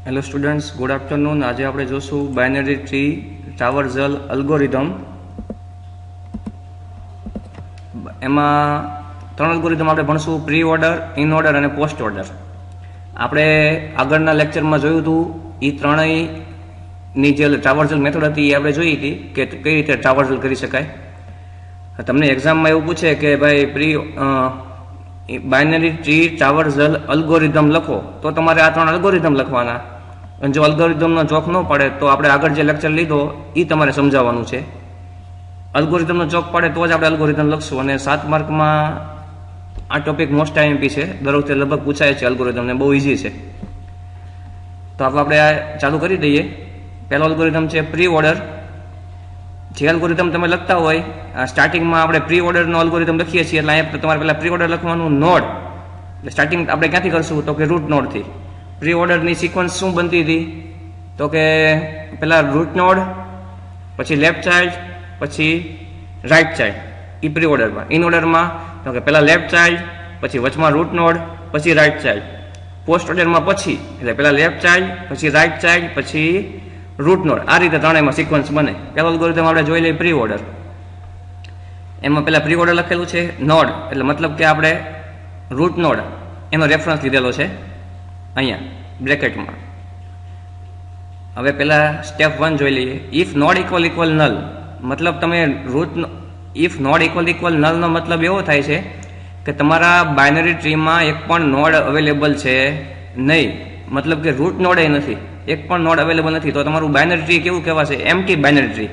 Hello students, good afternoon. આજે આપણે જોશું બાઇનરી ટ્રી ટ્રાવર્સલ અલ્ગોરિધમ. એમાં 3 અલ્ગોરિધમ આપણે ભણશું: પ્રી ઓર્ડર, ઇન ઓર્ડર અને પોસ્ટ ઓર્ડર. આપણે આગળના લેક્ચરમાં જોયું હતું એ ત્રણેયની જે ટ્રાવર્સલ મેથડ હતી એ આપણે જોઈ હતી કે કઈ રીતે ટ્રાવર્સલ કરી શકાય. તમને એક્ઝામમાં એવું પૂછે કે ભાઈ બાઇનરી ટ્રી ટ્રાવર્સલ અલ્ગોરિધમ લખો, તો તમારે આ 3 અલ્ગોરિધમ લખવાના. અને જો અલ્ગોરિધમનો ચોક ન પડે તો આપણે આગળ જે લેક્ચર લીધો એ તમારે સમજાવવાનું છે. અલ્ગોરિધમનો ચોક પડે તો જ આપણે અલ્ગોરિધમ લખશું. અને 7 માર્કમાં આ ટોપિક મોસ્ટ આઈએમપી છે, દર વખતે લગભગ પૂછાય છે. અલ્ગોરિધમને બહુ ઇઝી છે. તો આપણે આ ચાલુ કરી દઈએ. પહેલો અલ્ગોરિધમ છે પ્રી ઓર્ડર. જે અલ્ગોરિધમ તમે લખતા હોય, સ્ટાર્ટિંગમાં આપણે પ્રી ઓર્ડરનો અલ્ગોરિધમ લખીએ છીએ એટલે અહીંયા તમારે પહેલા પ્રી ઓર્ડર લખવાનું. નોડ એટલે સ્ટાર્ટિંગ આપણે ક્યાંથી કરશું તો કે રૂટ નોડથી. પ્રી ઓર્ડરની સિક્વન્સ શું બનતી હતી તો કે પહેલા રૂટ નોડ, પછી લેફ્ટ ચાઇલ્ડ, પછી રાઇટ ચાઇલ્ડ. એ પ્રી ઓર્ડરમાં. ઇન ઓર્ડરમાં તો કે પહેલા લેફ્ટ ચાઇલ્ડ, પછી વચમાં રૂટ નોડ, પછી રાઇટ ચાઇલ્ડ. પોસ્ટ ઓર્ડરમાં પછી એટલે પહેલા લેફ્ટ ચાઇલ્ડ, પછી રાઇટ ચાઇલ્ડ, પછી રૂટ નોડ. આ રીતે ત્રણેયમાં સિક્વન્સ બને. પહેલો અલ્ગોરિધમ આપણે જોઈ લઈએ પ્રી ઓર્ડર. એમાં પહેલા પ્રી ઓર્ડર લખેલું છે નોડ એટલે મતલબ કે આપણે રૂટ નોડ એનો રેફરન્સ લીધેલો છે અહીંયા બ્રેકેટમાં. હવે પહેલા સ્ટેપ 1 જોઈ લઈએ. If node equal equal null, મતલબ તમે ઇફ નોડ ઇક્વલ નલનો મતલબ એવો થાય છે કે તમારા બાઇનરી ટ્રીમાં એક પણ નોડ અવેલેબલ છે નહીં. મતલબ કે રૂટ નોડ નથી, એક પણ નોડ અવેલેબલ નથી. તો તમારું બાઇનરી ટ્રી કેવું કહેવાશે? Empty binary tree.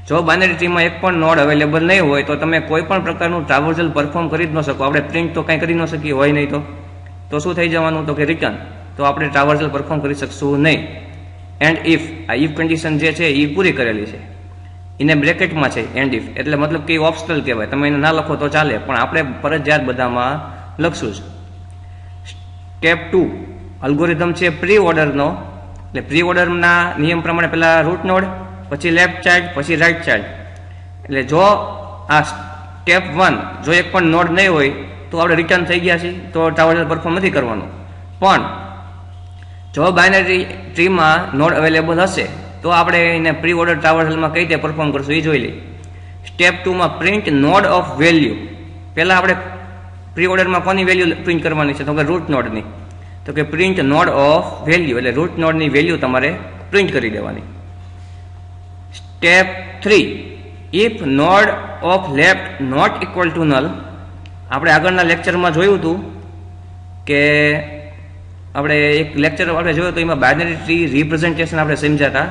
જો બાઇનરી ટ્રીમાં એક પણ નોડ અવેલેબલ નહીં હોય તો તમે કોઈ પણ પ્રકારનું ટ્રાવર્સલ પરફોર્મ કરી જ ન શકો. આપણે પ્રિન્ટ તો કંઈ કરી ન શકીએ, હોય નહીં તો શું થઈ જવાનું તો કે રિટર્ન. તો આપણે ટ્રાવર્સલ પરફોર્મ કરી શકશું નહીં. એન્ડ ઇફ, આ ઇફ કન્ડિશન જે છે એ પૂરી કરેલી છે, એને બ્રેકેટમાં છે એન્ડ ઇફ. એટલે મતલબ કે ઓપ્શનલ કહેવાય, તમે એને ના લખો તો ચાલે, પણ આપણે ફરજિયાત બધામાં લખશું જ. સ્ટેપ 2 અલ્ગોરિધમ છે પ્રી ઓર્ડરનો. એટલે પ્રી ઓર્ડરના નિયમ પ્રમાણે પહેલા રૂટ નોડ, પછી લેફ્ટ ચાઇલ્ડ, પછી રાઇટ ચાઇલ્ડ. એટલે જો આ સ્ટેપ 1 જો એક પણ નોડ નહીં હોય તો આપણે રિટર્ન થઈ ગયા છીએ, તો ટ્રાવર્સલ પરફોર્મ નથી કરવાનું. પણ જો બાઇનરી ટ્રીમાં નોડ અવેલેબલ હશે તો આપણે એને પ્રી ઓર્ડર ટ્રાવર્સલમાં કઈ રીતે પરફોર્મ કરશું એ જોઈ લઈએ. સ્ટેપ 2માં પ્રિન્ટ નોડ ઓફ વેલ્યુ. પહેલાં આપણે પ્રી ઓર્ડરમાં કોની વેલ્યુ પ્રિન્ટ કરવાની છે તો કે રૂટ નોડની. તો કે પ્રિન્ટ નોડ ઓફ વેલ્યુ એટલે રૂટ નોડની વેલ્યુ તમારે પ્રિન્ટ કરી દેવાની. Step 3 if node of left not equal to null. આપણે આગળના લેક્ચરમાં જોયું હતું કે આપણે એક લેક્ચર આપણે જોયું તો એમાં બાઇનરી ટ્રી રિપ્રેઝન્ટેશન આપણે સમજાતા.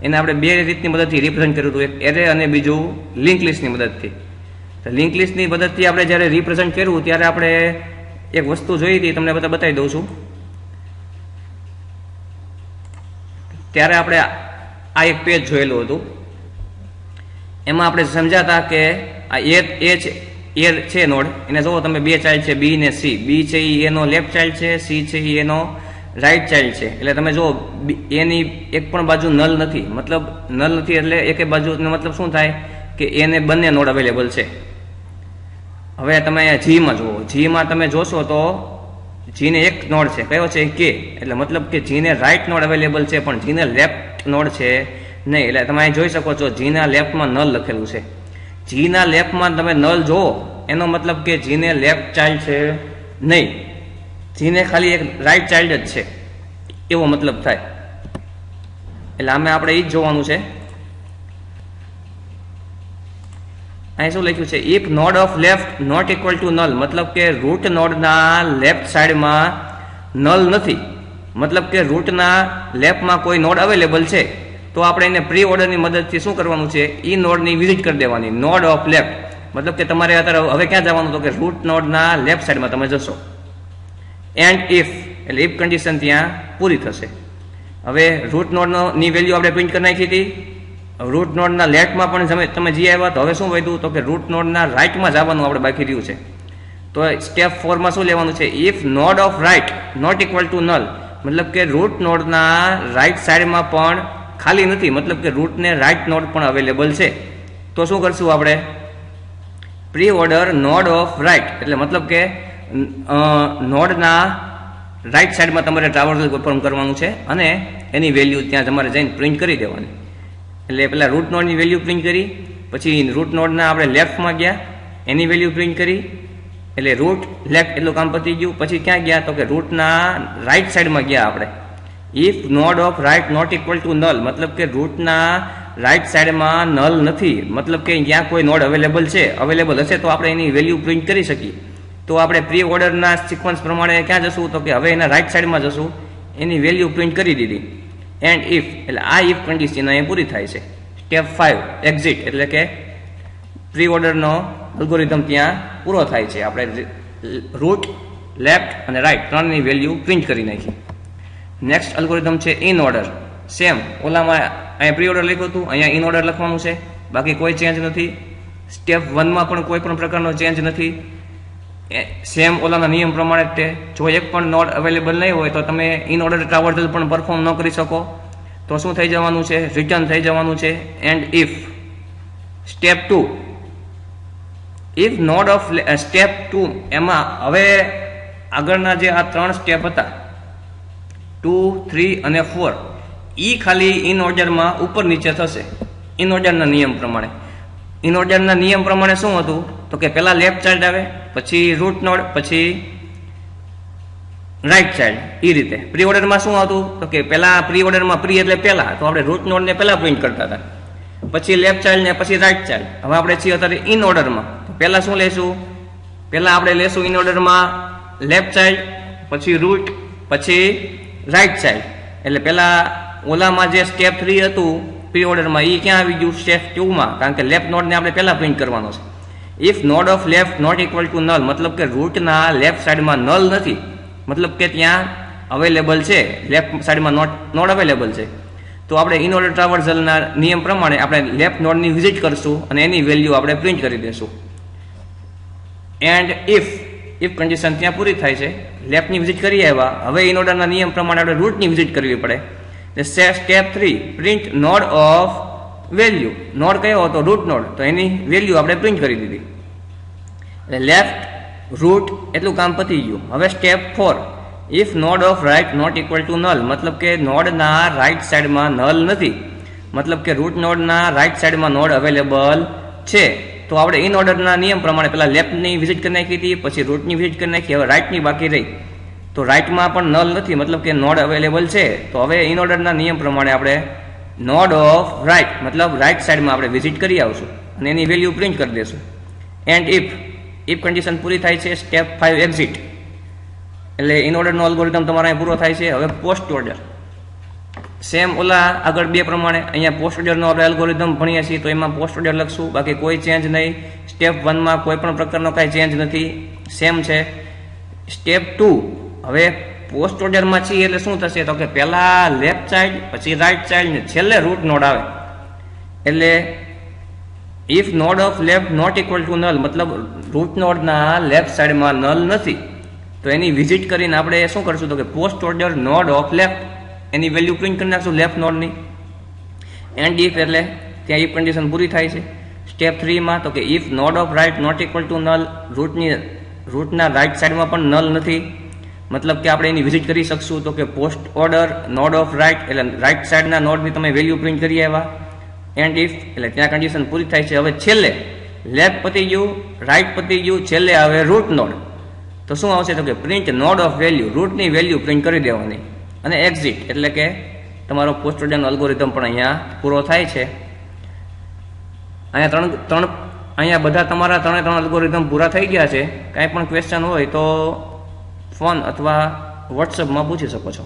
એને આપણે 2 રીતની મદદથી રિપ્રેઝન્ટ કર્યું હતું, એક એરે અને બીજું લિંક લિસ્ટની મદદથી. તો લિંક લિસ્ટની મદદથી આપણે જ્યારે રિપ્રેઝન્ટ કર્યું ત્યારે આપણે એક વસ્તુ જોઈ હતી, તમને બતાવી દઉં છું. ત્યારે આપણે આ એક પેજ જોયેલું હતું. એમાં આપણે સમજાતા કે આ એ છે નોડ, એને જુઓ તમે 2 ચાઇલ્ડ છે બી ને સી. બી છે એ એનો લેફ્ટ ચાઇલ્ડ છે, સી છે એ એનો રાઇટ ચાઇલ્ડ છે. એટલે તમે જુઓ એની એક પણ બાજુ નલ નથી. મતલબ નલ નથી એટલે એક બાજુનો મતલબ શું થાય કે એને બંને નોડ અવેલેબલ છે. હવે તમે અહીંયા જીમાં જુઓ. જીમાં તમે જોશો તો જીને એક નોડ છે, કયો છે કે. એટલે મતલબ કે જીને રાઇટ નોડ અવેલેબલ છે પણ જીને લેફ્ટ નોડ છે નહીં. એટલે તમે અહીં જોઈ શકો છો જીના લેફ્ટમાં નલ લખેલું છે. જીના લેફ્ટમાં તમે નલ જુઓ એનો મતલબ કે જીને લેફ્ટ ચાઇલ્ડ છે નહીં, જીને ખાલી એક રાઇટ ચાઇલ્ડ જ છે એવો મતલબ થાય. એટલે આમે આપણે એ જ જોવાનું છે. અહીં શું લખ્યું છે? If node of left not equal to null. મતલબ કે રૂટ નોડના લેફ્ટ સાઈડમાં નલ નથી. મતલબ કે રૂટના લેફ્ટમાં કોઈ નોડ અવેલેબલ છે તો આપણે એને પ્રી ઓર્ડરની મદદથી શું કરવાનું છે? એ નોડની વિઝિટ કરી દેવાની. નોડ ઓફ લેફ્ટ મતલબ કે તમારે અત્યારે હવે ક્યાં જવાનું તો કે રૂટ નોડના લેફ્ટ સાઈડમાં તમે જશો. એન્ડ ઇફ એટલે ઇફ કન્ડિશન ત્યાં પૂરી થશે. હવે રૂટ નોડની વેલ્યુ આપણે પ્રિન્ટ કરી નાખી હતી. રૂટ નોડના લેફ્ટમાં પણ તમે જઈ આવ્યા તો હવે શું વધ્યું તો કે રૂટ નોડના રાઇટમાં જવાનું આપણે બાકી રહ્યું છે. તો સ્ટેપ 4માં શું લેવાનું છે? If node of right not equal to null. મતલબ કે રૂટ નોડના રાઇટ સાઈડમાં પણ ખાલી નથી. મતલબ કે રૂટને રાઇટ નોડ પણ અવેલેબલ છે. તો શું કરશું આપણે? Preorder node of right એટલે મતલબ કે નોડના રાઈટ સાઈડમાં તમારે ટ્રાવર્સલ પરફોર્મ કરવાનું છે અને એની વેલ્યુ ત્યાં તમારે જઈને પ્રિન્ટ કરી દેવાની. એટલે પહેલાં રૂટ નોડની વેલ્યુ પ્રિન્ટ કરી, પછી રૂટ નોડના આપણે લેફ્ટમાં ગયા, એની વેલ્યુ પ્રિન્ટ કરી, એટલે રૂટ લેફ્ટ એટલું કામ પતી ગયું. પછી ક્યાં ગયા તો કે રૂટના રાઈટ સાઈડમાં ગયા આપણે. If node of right not equal to null, મતલબ કે રૂટના રાઈટ સાઈડમાં નલ નથી, મતલબ કે જ્યાં કોઈ નોડ અવેલેબલ હશે તો આપણે એની વેલ્યુ પ્રિન્ટ કરી શકીએ. તો આપણે પ્રી ઓર્ડરના સિક્વન્સ પ્રમાણે ક્યાં જશું તો કે હવે એના રાઈટ સાઈડમાં જશું, એની વેલ્યુ પ્રિન્ટ કરી દીધી. એન્ડ ઇફ, એટલે આ ઇફ કન્ડિશન અહીંયા પૂરી થાય છે. સ્ટેપ 5 એક્ઝિટ, એટલે કે પ્રી ઓર્ડરનો અલ્ગોરિધમ ત્યાં પૂરો થાય છે. આપણે રૂટ, લેફ્ટ અને રાઈટ ત્રણની વેલ્યુ પ્રિન્ટ કરી નાખી. નેક્સ્ટ અલ્ગોરિધમ છે ઇન ઓર્ડર. સેમ ઓલામાં અહીંયા પ્રી ઓર્ડર લખ્યું હતું, અહીંયા ઇન ઓર્ડર લખવાનું છે, બાકી કોઈ ચેન્જ નથી. સ્ટેપ 1માં પણ કોઈ પણ પ્રકારનો ચેન્જ નથી. સેમ ઓલાના નિયમ પ્રમાણે તે જો એક પણ નોડ અવેલેબલ નહીં હોય તો તમે ઇન ઓર્ડર ટ્રાવર્સલ પણ પરફોર્મ ન કરી શકો. તો શું થઈ જવાનું છે? રિટર્ન થઈ જવાનું છે. And if step 2, if node of step 2, એમાં હવે આગળના જે આ 3 સ્ટેપ હતા 2, 3 અને 4, એ ખાલી ઇન ઓર્ડરમાં ઉપર નીચે થશે ઇન ઓર્ડરના નિયમ પ્રમાણે. ઇન ઓર્ડરના નિયમ પ્રમાણે શું હતું તો કે પહેલા લેફ્ટ ચાઇલ્ડ આવે, પછી રૂટ નોડ, પછી રાઈટ ચાઇલ્ડ. એ રીતે પ્રી ઓર્ડરમાં શું હતું તો કે પહેલા પ્રી ઓર્ડરમાં પ્રી એટલે પહેલા, તો આપણે રૂટ નોડને પહેલા પ્રિન્ટ કરતા હતા, પછી લેફ્ટ ચાઇલ્ડ ને પછી રાઈટ ચાઇલ્ડ. હવે આપણે છીએ અત્યારે ઇન ઓર્ડરમાં, તો પહેલા શું લેશું? પહેલા આપણે લેશું ઇન ઓર્ડરમાં લેફ્ટ ચાઇલ્ડ, પછી રૂટ, પછી રાઈટ ચાઇલ્ડ. એટલે પહેલા ઓલામાં જે સ્ટેપ 3 હતું પ્રી ઓર્ડરમાં એ ક્યાં આવી ગયું? સ્ટેપ 2માં, કારણ કે લેફ્ટ નોડને આપણે પહેલા પ્રિન્ટ કરવાનો છે. If node of left not equal to null, મતલબ કે રૂટના લેફ્ટ સાઈડમાં નલ નથી, મતલબ કે ત્યાં અવેલેબલ છે, લેફ્ટ સાઈડમાં નોડ અવેલેબલ છે, તો આપણે ઇન ઓર્ડર ટ્રાવર્સલના નિયમ પ્રમાણે આપણે લેફ્ટ નોડની વિઝિટ કરશું અને એની વેલ્યુ આપણે પ્રિન્ટ કરી દઈશું. એન્ડ ઇફ કન્ડિશન ત્યાં પૂરી થાય છે. લેફ્ટની વિઝિટ કરી આવ્યા, હવે ઇન ઓર્ડરના નિયમ પ્રમાણે આપણે રૂટની વિઝિટ કરવી પડે. Step 3 print node of value. Node કયો હતો? રૂટ નોડ, તો એની વેલ્યુ આપણે પ્રિન્ટ કરી દીધી. એટલે લેફ્ટ, રૂટ એટલું કામ પતી ગયું. હવે step 4, if node of right not equal to null, મતલબ કે નોડના રાઈટ સાઈડમાં નલ નથી, મતલબ કે રૂટ નોડના રાઈટ સાઈડમાં નોડ અવેલેબલ છે, તો આપણે ઇન ઓર્ડરના નિયમ પ્રમાણે પહેલા લેફ્ટની વિઝિટ કરી નાખી હતી, પછી રૂટની વિઝિટ કરી નાખી, હવે રાઈટની બાકી રહી. તો રાઈટમાં પણ નલ નથી, મતલબ કે નોડ અવેલેબલ છે, તો હવે ઇન ઓર્ડરના નિયમ પ્રમાણે આપણે નોડ ઓફ રાઈટ મતલબ રાઈટ સાઈડમાં આપણે વિઝિટ કરી આવશું અને એની વેલ્યુ પ્રિન્ટ કરી દઈશું. એન્ડ ઇફ કન્ડિશન પૂરી થાય છે. સ્ટેપ 5 એક્ઝિટ, એટલે ઇન ઓર્ડરનો અલ્ગોરિધમ તમારે અહીં પૂરો થાય છે. હવે પોસ્ટ ઓર્ડર. સેમ ઓલા આગળ 2 પ્રમાણે અહીંયા પોસ્ટ ઓર્ડરનો આપણે અલ્ગોરિધમ ભણીએ છીએ, તો એમાં પોસ્ટ ઓર્ડર લખશું, બાકી કોઈ ચેન્જ નહીં. સ્ટેપ 1માં કોઈ પણ પ્રકારનો કાંઈ ચેન્જ નથી, સેમ છે. સ્ટેપ 2, હવે પોસ્ટ ઓર્ડરમાં છીએ એટલે શું થશે તો કે પહેલા લેફ્ટ ચાઇલ્ડ, પછી રાઈટ ચાઇલ્ડ ને છેલ્લે રૂટ નોડ આવે. એટલે if node of left not equal to null, મતલબ રૂટ નોડના લેફ્ટ સાઈડમાં નલ નથી, તો એની વિઝિટ કરીને આપણે શું કરશું તો કે post order node of left, any value print કરી નાખશું લેફ્ટ નોડની. એન્ડ ઇફ, એટલે ત્યાં ઇફ કન્ડિશન પૂરી થાય છે. સ્ટેપ 3માં તો કે if node of right not equal to null, રૂટના રાઈટ સાઈડમાં પણ નલ નથી, મતલબ કે આપણે એની વિઝિટ કરી શકશું તો કે post order node of right, એટલે રાઈટ સાઈડના નોડની તમે વેલ્યુ પ્રિન્ટ કરી આવ્યા. એન્ડ ઇફ, એટલે ત્યાં કન્ડિશન પૂરી થાય છે. હવે છેલ્લે લેફ્ટ પતી ગયું, રાઈટ પતી ગયું, છેલ્લે આવે રૂટ નોડ, તો શું આવશે તો કે પ્રિન્ટ નોડ ઓફ વેલ્યુ, રૂટની વેલ્યુ પ્રિન્ટ કરી દેવાની. અને એક્ઝિટ, એટલે કે તમારો પોસ્ટ ઓર્ડરનો અલ્ગોરિધમ પણ અહીંયા પૂરો થાય છે. અહીંયા બધા તમારા 3 અલ્ગોરિધમ પૂરા થઈ ગયા છે. કાંઈ પણ ક્વેશ્ચન હોય તો ફોન અથવા વોટ્સઅપમાં પૂછી શકો છો.